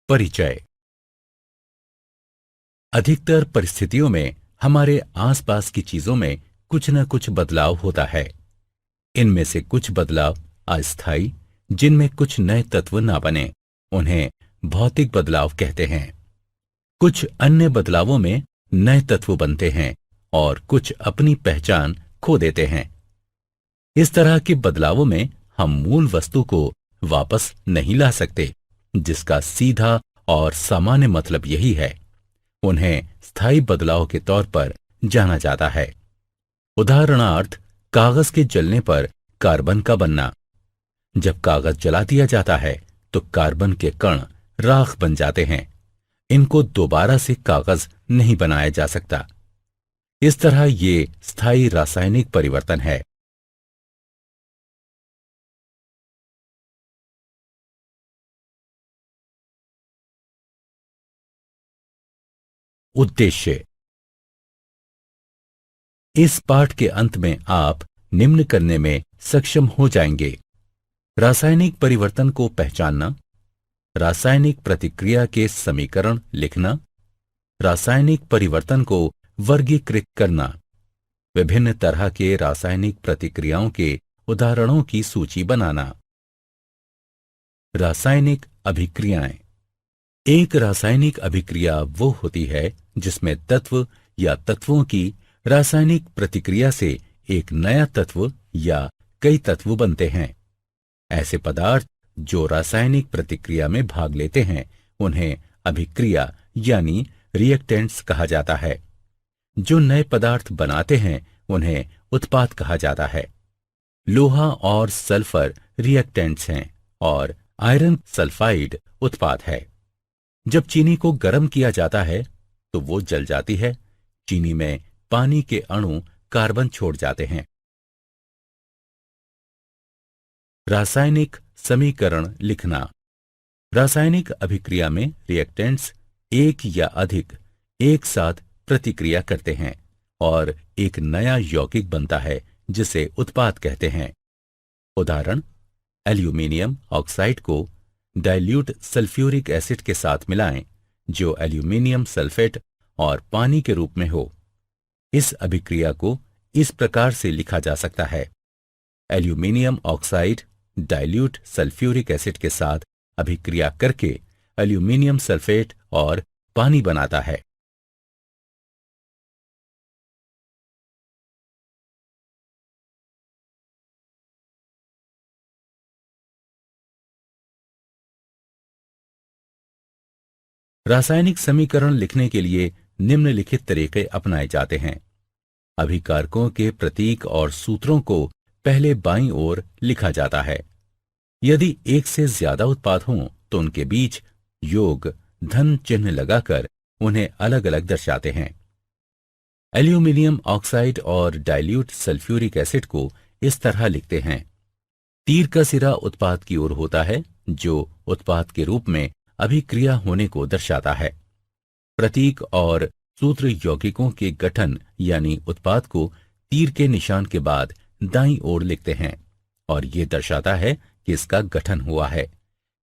परिचय। अधिकतर परिस्थितियों में हमारे आसपास की चीजों में कुछ न कुछ बदलाव होता है। इनमें से कुछ बदलाव अस्थायी, जिनमें कुछ नए तत्व ना बने, उन्हें भौतिक बदलाव कहते हैं। कुछ अन्य बदलावों में नए तत्व बनते हैं और कुछ अपनी पहचान खो देते हैं। इस तरह के बदलावों में हम मूल वस्तु को वापस नहीं ला सकते, जिसका सीधा और सामान्य मतलब यही है। उन्हें स्थायी बदलाव के तौर पर जाना जाता है। उदाहरणार्थ, कागज के जलने पर कार्बन का बनना। जब कागज जला दिया जाता है तो कार्बन के कण राख बन जाते हैं। इनको दोबारा से कागज नहीं बनाया जा सकता। इस तरह ये स्थायी रासायनिक परिवर्तन है। उद्देश्य। इस पाठ के अंत में आप निम्न करने में सक्षम हो जाएंगे: रासायनिक परिवर्तन को पहचानना, रासायनिक प्रतिक्रिया के समीकरण लिखना, रासायनिक परिवर्तन को वर्गीकृत करना, विभिन्न तरह के रासायनिक प्रतिक्रियाओं के उदाहरणों की सूची बनाना। रासायनिक अभिक्रियाएं। एक रासायनिक अभिक्रिया वो होती है जिसमें तत्व या तत्वों की रासायनिक प्रतिक्रिया से एक नया तत्व या कई तत्व बनते हैं। ऐसे पदार्थ जो रासायनिक प्रतिक्रिया में भाग लेते हैं उन्हें अभिक्रिया यानी रिएक्टेंट्स कहा जाता है। जो नए पदार्थ बनाते हैं उन्हें उत्पाद कहा जाता है। लोहा और सल्फर रिएक्टेंट्स हैं और आयरन सल्फाइड उत्पाद है। जब चीनी को गर्म किया जाता है तो वो जल जाती है। चीनी में पानी के अणु कार्बन छोड़ जाते हैं। रासायनिक समीकरण लिखना। रासायनिक अभिक्रिया में रिएक्टेंट्स एक या अधिक एक साथ प्रतिक्रिया करते हैं और एक नया यौगिक बनता है जिसे उत्पाद कहते हैं। उदाहरण: एल्यूमीनियम ऑक्साइड को डाइल्यूट सल्फ्यूरिक एसिड के साथ मिलाएं, जो एल्यूमीनियम सल्फेट और पानी के रूप में हो। इस अभिक्रिया को इस प्रकार से लिखा जा सकता है: aluminium oxide dilute sulphuric acid के साथ अभिक्रिया करके एल्यूमीनियम सल्फेट और पानी बनाता है। रासायनिक समीकरण लिखने के लिए निम्नलिखित तरीके अपनाए जाते हैं। अभिकारकों के प्रतीक और सूत्रों को पहले बाईं ओर लिखा जाता है। यदि एक से ज्यादा उत्पाद हों तो उनके बीच योग धन चिन्ह लगाकर उन्हें अलग अलग दर्शाते हैं। एल्यूमीनियम ऑक्साइड और डाइल्यूट सल्फ्यूरिक एसिड को इस तरह लिखते हैं। तीर का सिरा उत्पाद की ओर होता है, जो उत्पाद के रूप में अभिक्रिया होने को दर्शाता है। प्रतीक और सूत्र यौगिकों के गठन यानी उत्पाद को तीर के निशान के बाद दाईं ओर लिखते हैं और ये दर्शाता है कि इसका गठन हुआ है।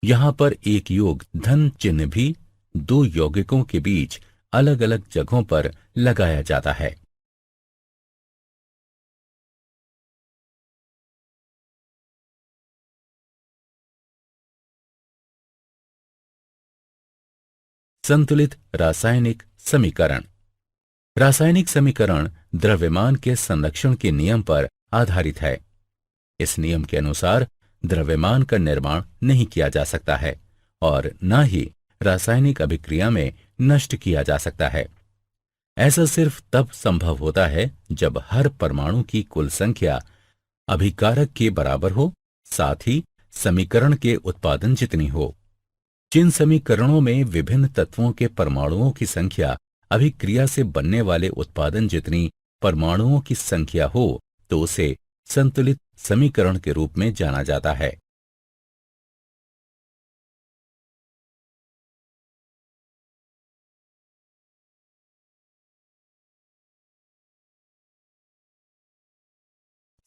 यहां पर एक योग धन चिन्ह भी दो यौगिकों के बीच अलग अलग जगहों पर लगाया जाता है। संतुलित रासायनिक समीकरण। रासायनिक समीकरण द्रव्यमान के संरक्षण के नियम पर आधारित है। इस नियम के अनुसार द्रव्यमान का निर्माण नहीं किया जा सकता है और न ही रासायनिक अभिक्रिया में नष्ट किया जा सकता है। ऐसा सिर्फ तब संभव होता है जब हर परमाणु की कुल संख्या अभिकारक के बराबर हो, साथ ही समीकरण के उत्पादन जितनी हो। जिन समीकरणों में विभिन्न तत्वों के परमाणुओं की संख्या अभिक्रिया से बनने वाले उत्पादन जितनी परमाणुओं की संख्या हो तो उसे संतुलित समीकरण के रूप में जाना जाता है।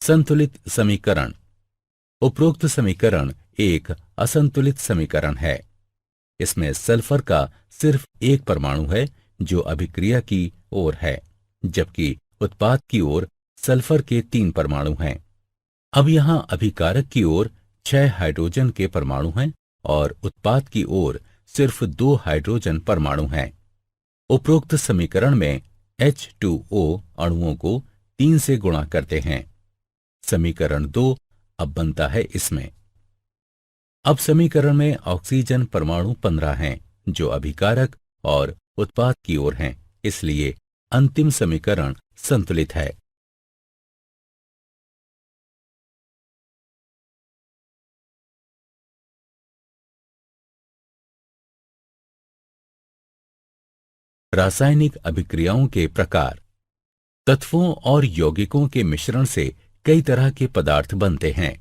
संतुलित समीकरण। उपरोक्त समीकरण एक असंतुलित समीकरण है। इसमें सल्फर का सिर्फ एक परमाणु है जो अभिक्रिया की ओर है, जबकि उत्पाद की ओर सल्फर के 3 परमाणु हैं। अब यहां अभिकारक की ओर 6 हाइड्रोजन के परमाणु हैं और उत्पाद की ओर सिर्फ 2 हाइड्रोजन परमाणु हैं। उपरोक्त समीकरण में H2O अणुओं को 3 से गुणा करते हैं। समीकरण 2 अब बनता है इसमें। अब समीकरण में ऑक्सीजन परमाणु 15 हैं जो अभिकारक और उत्पाद की ओर हैं, इसलिए अंतिम समीकरण संतुलित है। रासायनिक अभिक्रियाओं के प्रकार। तत्वों और यौगिकों के मिश्रण से कई तरह के पदार्थ बनते हैं।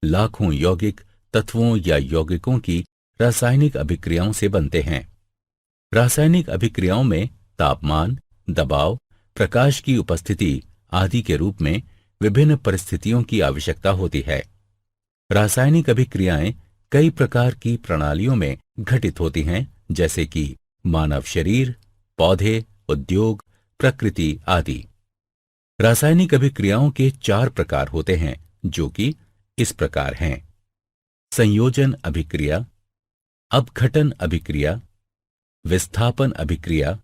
लाखों यौगिक तत्वों या यौगिकों की रासायनिक अभिक्रियाओं से बनते हैं। रासायनिक अभिक्रियाओं में तापमान, दबाव, प्रकाश की उपस्थिति आदि के रूप में विभिन्न परिस्थितियों की आवश्यकता होती है। रासायनिक अभिक्रियाएं कई प्रकार की प्रणालियों में घटित होती हैं, जैसे कि मानव शरीर, पौधे, उद्योग, प्रकृति आदि। रासायनिक अभिक्रियाओं के 4 प्रकार होते हैं, जो कि इस प्रकार हैं: संयोजन अभिक्रिया, अपघटन अभिक्रिया, विस्थापन अभिक्रिया,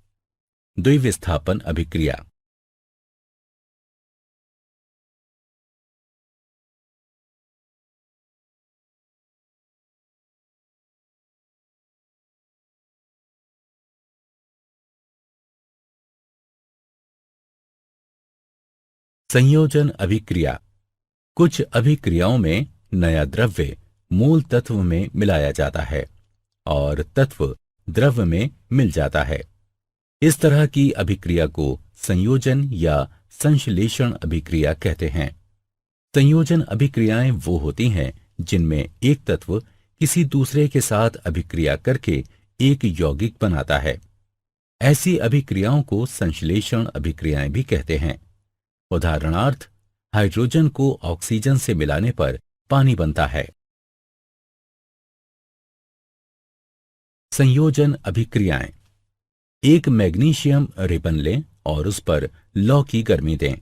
द्विविस्थापन अभिक्रिया। संयोजन अभिक्रिया। कुछ अभिक्रियाओं में नया द्रव्य मूल तत्व में मिलाया जाता है और तत्व द्रव्य में मिल जाता है। इस तरह की अभिक्रिया को संयोजन या संश्लेषण अभिक्रिया कहते हैं। संयोजन अभिक्रियाएं वो होती हैं जिनमें एक तत्व किसी दूसरे के साथ अभिक्रिया करके एक यौगिक बनाता है। ऐसी अभिक्रियाओं को संश्लेषण अभिक्रियाएं भी कहते हैं। उदाहरणार्थ, हाइड्रोजन को ऑक्सीजन से मिलाने पर पानी बनता है। संयोजन अभिक्रियाएं। एक मैग्नीशियम रिबन लें और उस पर लौ की गर्मी दें।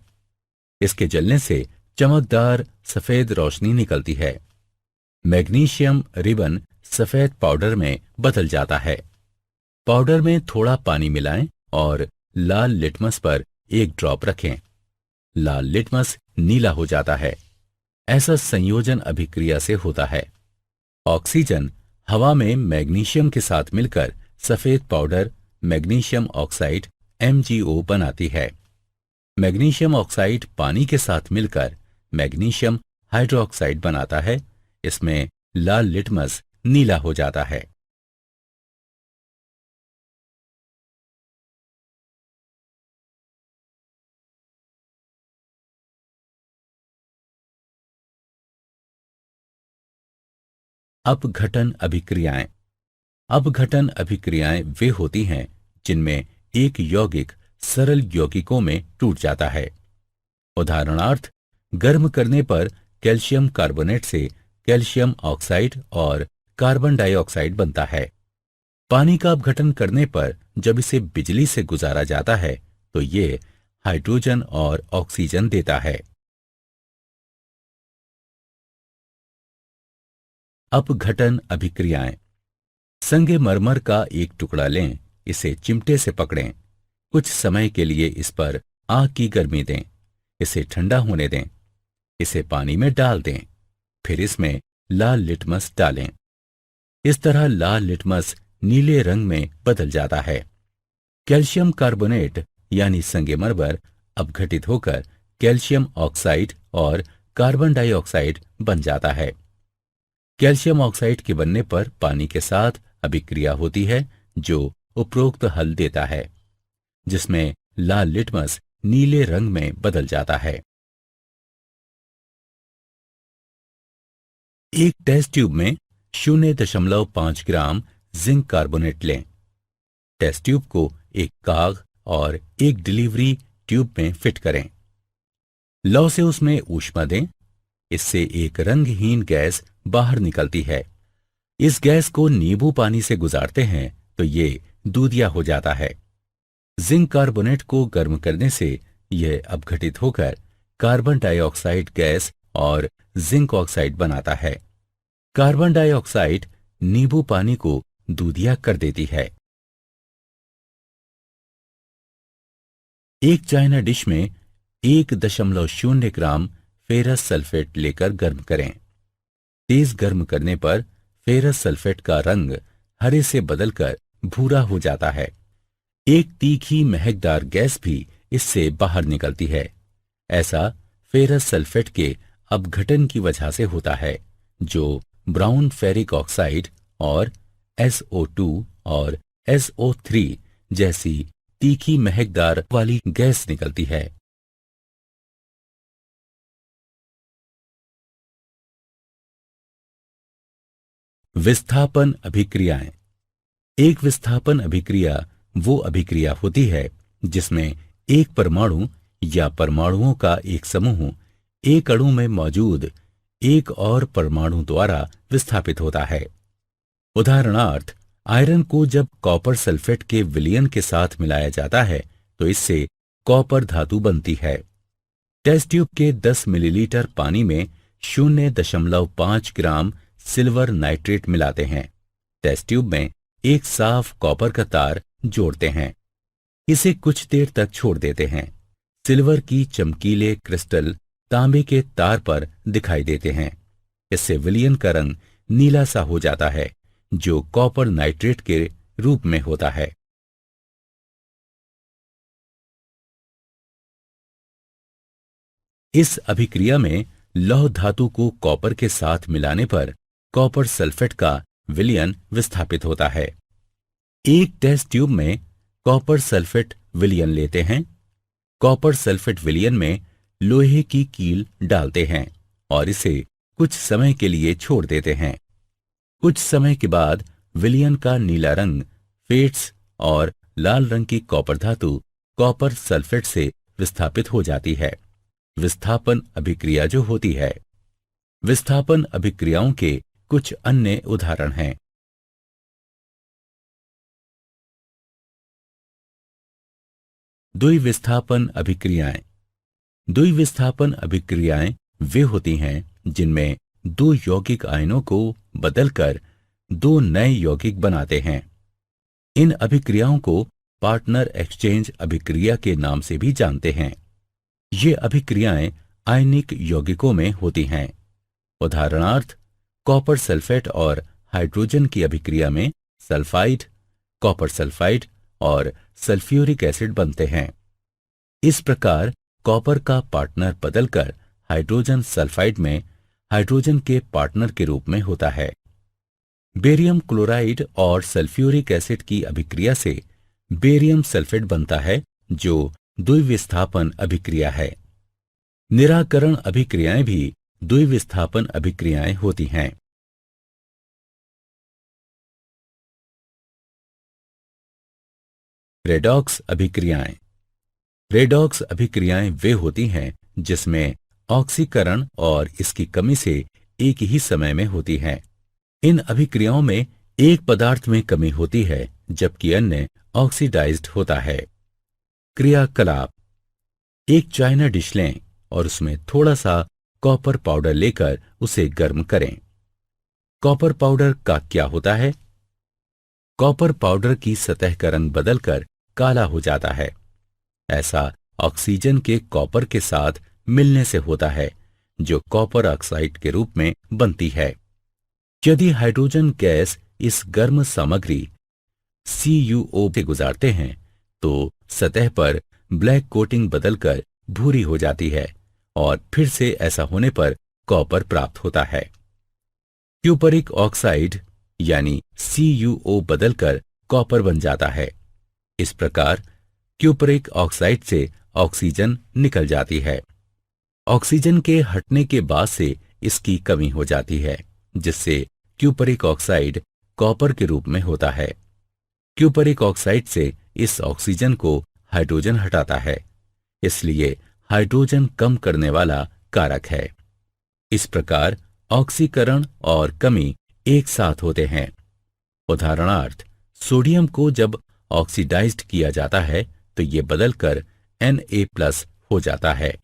इसके जलने से चमकदार सफेद रोशनी निकलती है। मैग्नीशियम रिबन सफेद पाउडर में बदल जाता है। पाउडर में थोड़ा पानी मिलाएं और लाल लिटमस पर एक ड्रॉप रखें। लाल लिटमस नीला हो जाता है। ऐसा संयोजन अभिक्रिया से होता है। ऑक्सीजन हवा में मैग्नीशियम के साथ मिलकर सफेद पाउडर मैग्नीशियम ऑक्साइड MgO बनाती है। मैग्नीशियम ऑक्साइड पानी के साथ मिलकर मैग्नीशियम हाइड्रोक्साइड बनाता है। इसमें लाल लिटमस नीला हो जाता है। अपघटन अभिक्रियाएं। अपघटन अभिक्रियाएं वे होती हैं जिनमें एक यौगिक सरल यौगिकों में टूट जाता है। उदाहरणार्थ, गर्म करने पर कैल्शियम कार्बोनेट से कैल्शियम ऑक्साइड और कार्बन डाइऑक्साइड बनता है। पानी का अपघटन करने पर जब इसे बिजली से गुजारा जाता है तो ये हाइड्रोजन और ऑक्सीजन देता है। अपघटन अभिक्रियाएं। संगमरमर का एक टुकड़ा लें, इसे चिमटे से पकड़ें, कुछ समय के लिए इस पर आग की गर्मी दें, इसे ठंडा होने दें, इसे पानी में डाल दें, फिर इसमें लाल लिटमस डालें। इस तरह लाल लिटमस नीले रंग में बदल जाता है। कैल्शियम कार्बोनेट यानी संगमरमर अपघटित होकर कैल्शियम ऑक्साइड और कार्बन डाइऑक्साइड बन जाता है। कैल्शियम ऑक्साइड के बनने पर पानी के साथ अभिक्रिया होती है जो उपरोक्त हल देता है, जिसमें लाल लिटमस नीले रंग में बदल जाता है। एक टेस्ट ट्यूब में 0.5 ग्राम जिंक कार्बोनेट लें। टेस्ट ट्यूब को एक काग और एक डिलीवरी ट्यूब में फिट करें। लौ से उसमें ऊष्मा दें। इससे एक रंगहीन गैस बाहर निकलती है। इस गैस को नींबू पानी से गुजारते हैं तो ये दूधिया हो जाता है। जिंक कार्बोनेट को गर्म करने से यह अपघटित होकर कार्बन डाइऑक्साइड गैस और जिंक ऑक्साइड बनाता है। कार्बन डाइऑक्साइड नींबू पानी को दूधिया कर देती है। एक चाइना डिश में 1.0 ग्राम फेरस सल्फेट लेकर गर्म करें। तेज गर्म करने पर फेरस सल्फेट का रंग हरे से बदलकर भूरा हो जाता है। एक तीखी महकदार गैस भी इससे बाहर निकलती है। ऐसा फेरस सल्फेट के अपघटन की वजह से होता है, जो ब्राउन फेरिक ऑक्साइड और SO2 और SO3 जैसी तीखी महकदार वाली गैस निकलती है। विस्थापन अभिक्रियाएं। एक विस्थापन अभिक्रिया वो अभिक्रिया होती है जिसमें एक परमाणु या परमाणुओं का एक समूह एक अणु में मौजूद एक और परमाणु द्वारा विस्थापित होता है। उदाहरणार्थ, आयरन को जब कॉपर सल्फेट के विलयन के साथ मिलाया जाता है तो इससे कॉपर धातु बनती है। टेस्ट ट्यूब के 10 मिलीलीटर पानी में 0.5 ग्राम सिल्वर नाइट्रेट मिलाते हैं। टेस्ट ट्यूब में एक साफ कॉपर का तार जोड़ते हैं। इसे कुछ देर तक छोड़ देते हैं। सिल्वर की चमकीले क्रिस्टल तांबे के तार पर दिखाई देते हैं। इससे विलयन का रंग नीला सा हो जाता है, जो कॉपर नाइट्रेट के रूप में होता है। इस अभिक्रिया में लौह धातु को कॉपर के साथ मिलाने पर कॉपर सल्फेट का विलयन विस्थापित होता है। एक टेस्ट ट्यूब में कॉपर सल्फेट विलयन लेते हैं। कॉपर सल्फेट विलयन में लोहे की कील डालते हैं और इसे कुछ समय के लिए छोड़ देते हैं। कुछ समय के बाद विलयन का नीला रंग फेट्स और लाल रंग की कॉपर धातु कॉपर सल्फेट से विस्थापित हो जाती है। विस्थापन अभिक्रिया जो होती है। विस्थापन अभिक्रियाओं के कुछ अन्य उदाहरण हैं। द्विविस्थापन अभिक्रियाएं। द्विविस्थापन अभिक्रियाएं वे होती हैं जिनमें दो यौगिक आयनों को बदलकर दो नए यौगिक बनाते हैं। इन अभिक्रियाओं को पार्टनर एक्सचेंज अभिक्रिया के नाम से भी जानते हैं। ये अभिक्रियाएं आयनिक यौगिकों में होती हैं। उदाहरणार्थ, कॉपर सल्फेट और हाइड्रोजन की अभिक्रिया में सल्फाइड, कॉपर सल्फाइड और सल्फ्यूरिक एसिड बनते हैं। इस प्रकार कॉपर का पार्टनर बदलकर हाइड्रोजन सल्फाइड में हाइड्रोजन के पार्टनर के रूप में होता है। बेरियम क्लोराइड और सल्फ्यूरिक एसिड की अभिक्रिया से बेरियम सल्फेट बनता है, जो द्विविस्थापन अभिक्रिया है। निराकरण अभिक्रियाएं भी द्विविस्थापन अभिक्रियाएं होती हैं। रेडॉक्स अभिक्रियाएं। रेडॉक्स अभिक्रियाएं वे होती हैं जिसमें ऑक्सीकरण और इसकी कमी से एक ही समय में होती हैं। इन अभिक्रियाओं में एक पदार्थ में कमी होती है जबकि अन्य ऑक्सीडाइज्ड होता है। क्रियाकलाप। एक चाइना डिश लें और उसमें थोड़ा सा कॉपर पाउडर लेकर उसे गर्म करें। कॉपर पाउडर का क्या होता है? कॉपर पाउडर की सतह का रंग बदलकर काला हो जाता है। ऐसा ऑक्सीजन के कॉपर के साथ मिलने से होता है, जो कॉपर ऑक्साइड के रूप में बनती है। यदि हाइड्रोजन गैस इस गर्म सामग्री CuO से गुजारते हैं तो सतह पर ब्लैक कोटिंग बदलकर भूरी हो जाती है और फिर से ऐसा होने पर कॉपर प्राप्त होता है। क्यूपरिक ऑक्साइड यानी CuO बदलकर कॉपर बन जाता है। इस प्रकार क्यूपरिक ऑक्साइड से ऑक्सीजन निकल जाती है। ऑक्सीजन के हटने के बाद से इसकी कमी हो जाती है, जिससे क्यूपरिक ऑक्साइड कॉपर के रूप में होता है। क्यूपरिक ऑक्साइड से इस ऑक्सीजन को हाइड्रोजन हटाता है, इसलिए हाइड्रोजन कम करने वाला कारक है। इस प्रकार ऑक्सीकरण और कमी एक साथ होते हैं। उदाहरणार्थ, सोडियम को जब ऑक्सीडाइज्ड किया जाता है तो ये बदलकर Na+ हो जाता है।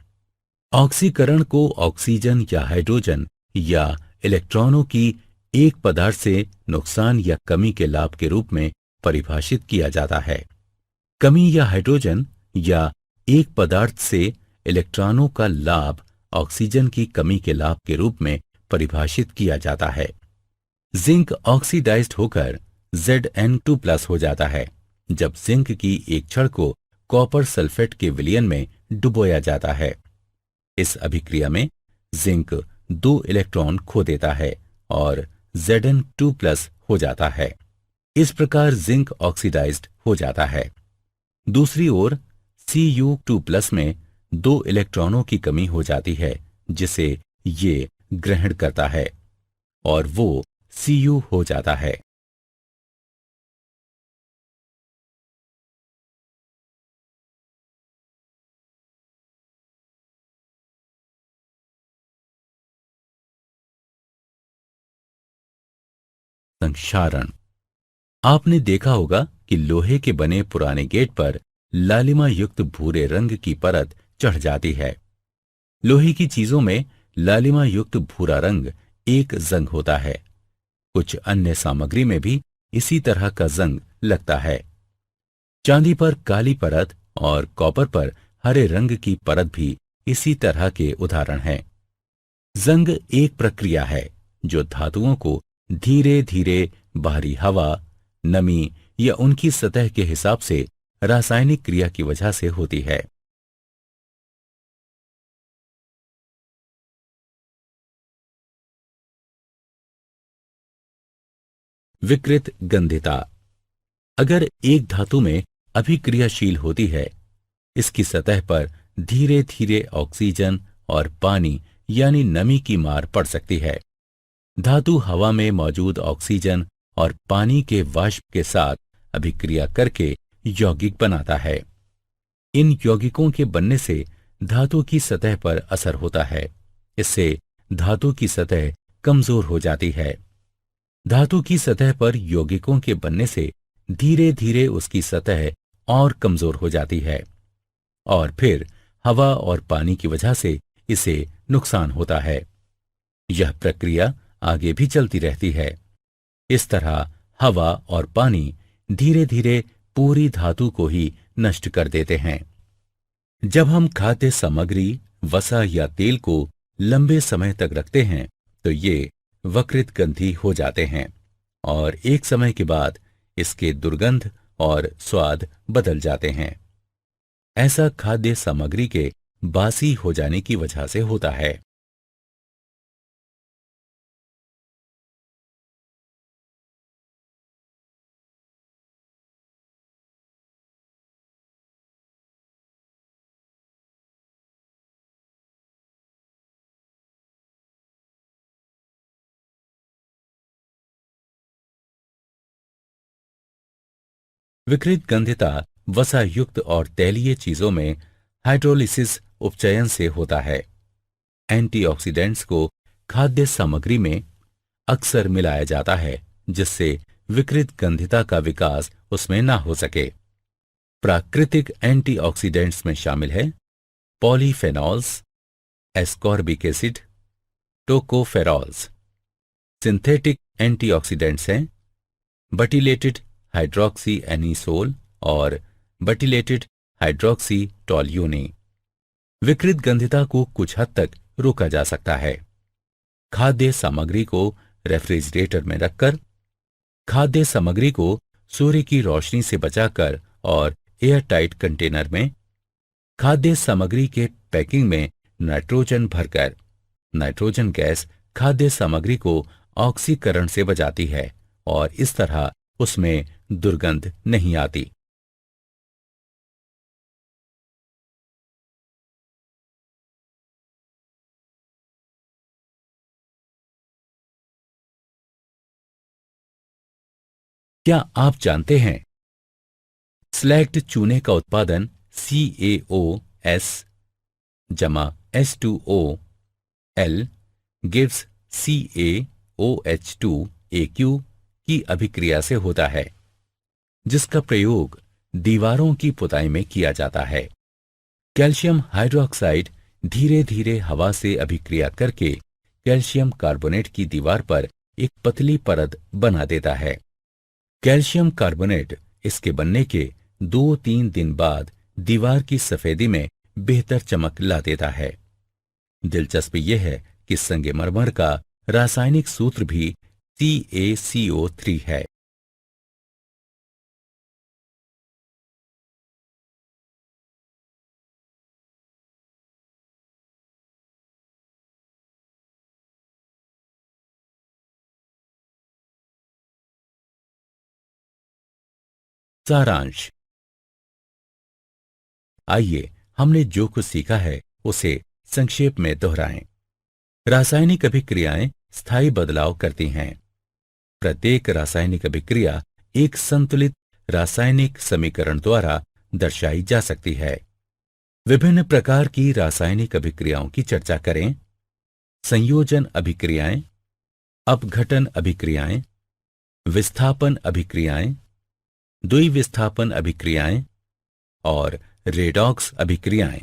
ऑक्सीकरण को ऑक्सीजन या हाइड्रोजन या इलेक्ट्रॉनों की एक पदार्थ से नुकसान या कमी के लाभ के रूप में परिभाषित किया जाता है। कमी या हाइड्रोजन या एक पदार्थ से इलेक्ट्रॉनों का लाभ ऑक्सीजन की कमी के लाभ के रूप में परिभाषित किया जाता है। जिंक ऑक्सीडाइज्ड होकर Zn2+ हो जाता है जब जिंक की एक छड़ को कॉपर सल्फेट के विलयन में डुबोया जाता है। इस अभिक्रिया में जिंक 2 इलेक्ट्रॉन खो देता है और Zn2+ हो जाता है। इस प्रकार जिंक ऑक्सीडाइज्ड हो जाता है। दूसरी ओर Cu2+ में 2 इलेक्ट्रॉनों की कमी हो जाती है जिसे ये ग्रहण करता है और वो Cu हो जाता है। संक्षारण। आपने देखा होगा कि लोहे के बने पुराने गेट पर लालिमा युक्त भूरे रंग की परत चढ़ जाती है। लोहे की चीजों में लालिमा युक्त भूरा रंग एक जंग होता है। कुछ अन्य सामग्री में भी इसी तरह का जंग लगता है। चांदी पर काली परत और कॉपर पर हरे रंग की परत भी इसी तरह के उदाहरण हैं। जंग एक प्रक्रिया है जो धातुओं को धीरे धीरे बाहरी हवा, नमी या उनकी सतह के हिसाब से रासायनिक क्रिया की वजह से होती है। विकृत गंधिता। अगर एक धातु में अभिक्रियाशील होती है, इसकी सतह पर धीरे धीरे ऑक्सीजन और पानी यानी नमी की मार पड़ सकती है। धातु हवा में मौजूद ऑक्सीजन और पानी के वाष्प के साथ अभिक्रिया करके यौगिक बनाता है। इन यौगिकों के बनने से धातु की सतह पर असर होता है। इससे धातु की सतह कमजोर हो जाती है। धातु की सतह पर यौगिकों के बनने से धीरे धीरे उसकी सतह और कमजोर हो जाती है और फिर हवा और पानी की वजह से इसे नुकसान होता है। यह प्रक्रिया आगे भी चलती रहती है। इस तरह हवा और पानी धीरे धीरे पूरी धातु को ही नष्ट कर देते हैं। जब हम खाद्य सामग्री, वसा या तेल को लंबे समय तक रखते हैं तो ये वक्रित गंधी हो जाते हैं और एक समय के बाद इसके दुर्गंध और स्वाद बदल जाते हैं। ऐसा खाद्य सामग्री के बासी हो जाने की वजह से होता है। विकृत गंधिता वसा युक्त और तैलीय चीजों में हाइड्रोलिसिस उपचयन से होता है। एंटीऑक्सीडेंट्स को खाद्य सामग्री में अक्सर मिलाया जाता है जिससे विकृत गंधिता का विकास उसमें ना हो सके। प्राकृतिक एंटीऑक्सीडेंट्स में शामिल है polyphenols, ascorbic acid, tocopherols. Synthetic antioxidants हैं बटिलेटेड हाइड्रोक्सी एनिसोल और बटिलेटेड हाइड्रोक्सी टोल्यूनी। विकृत गंधिता को कुछ हद तक रोका जा सकता है। खाद्य सामग्री को रेफ्रिजरेटर में रखकर, खाद्य सामग्री को सूर्य की रोशनी से बचाकर और एयरटाइट कंटेनर में, खाद्य सामग्री के पैकिंग में नाइट्रोजन भरकर। नाइट्रोजन गैस खाद्य सामग्री को ऑक्सीकरण से बचाती है और इस तरह उसमें दुर्गंध नहीं आती। क्या आप जानते हैं स्लैग्ड चूने का उत्पादन CaOS जमा H2O L gives CaOH2 AQ की अभिक्रिया से होता है, जिसका प्रयोग दीवारों की पुताई में किया जाता है। कैल्शियम हाइड्रोक्साइड धीरे धीरे हवा से अभिक्रिया करके कैल्शियम कार्बोनेट की दीवार पर एक पतली परत बना देता है। कैल्शियम कार्बोनेट इसके बनने के 2-3 दिन बाद दीवार की सफेदी में बेहतर चमक ला देता है। दिलचस्प यह है कि संगमरमर का रासायनिक सूत्र भी CaCO3 है। सारांश। आइए हमने जो कुछ सीखा है उसे संक्षेप में दोहराएं। रासायनिक अभिक्रियाएं स्थायी बदलाव करती हैं। प्रत्येक रासायनिक अभिक्रिया एक संतुलित रासायनिक समीकरण द्वारा दर्शाई जा सकती है। विभिन्न प्रकार की रासायनिक अभिक्रियाओं की चर्चा करें। संयोजन अभिक्रियाएं, अपघटन अभिक्रियाएं, विस्थापन अभिक्रियाएं, द्विविस्थापन अभिक्रियाएं और रेडॉक्स अभिक्रियाएं।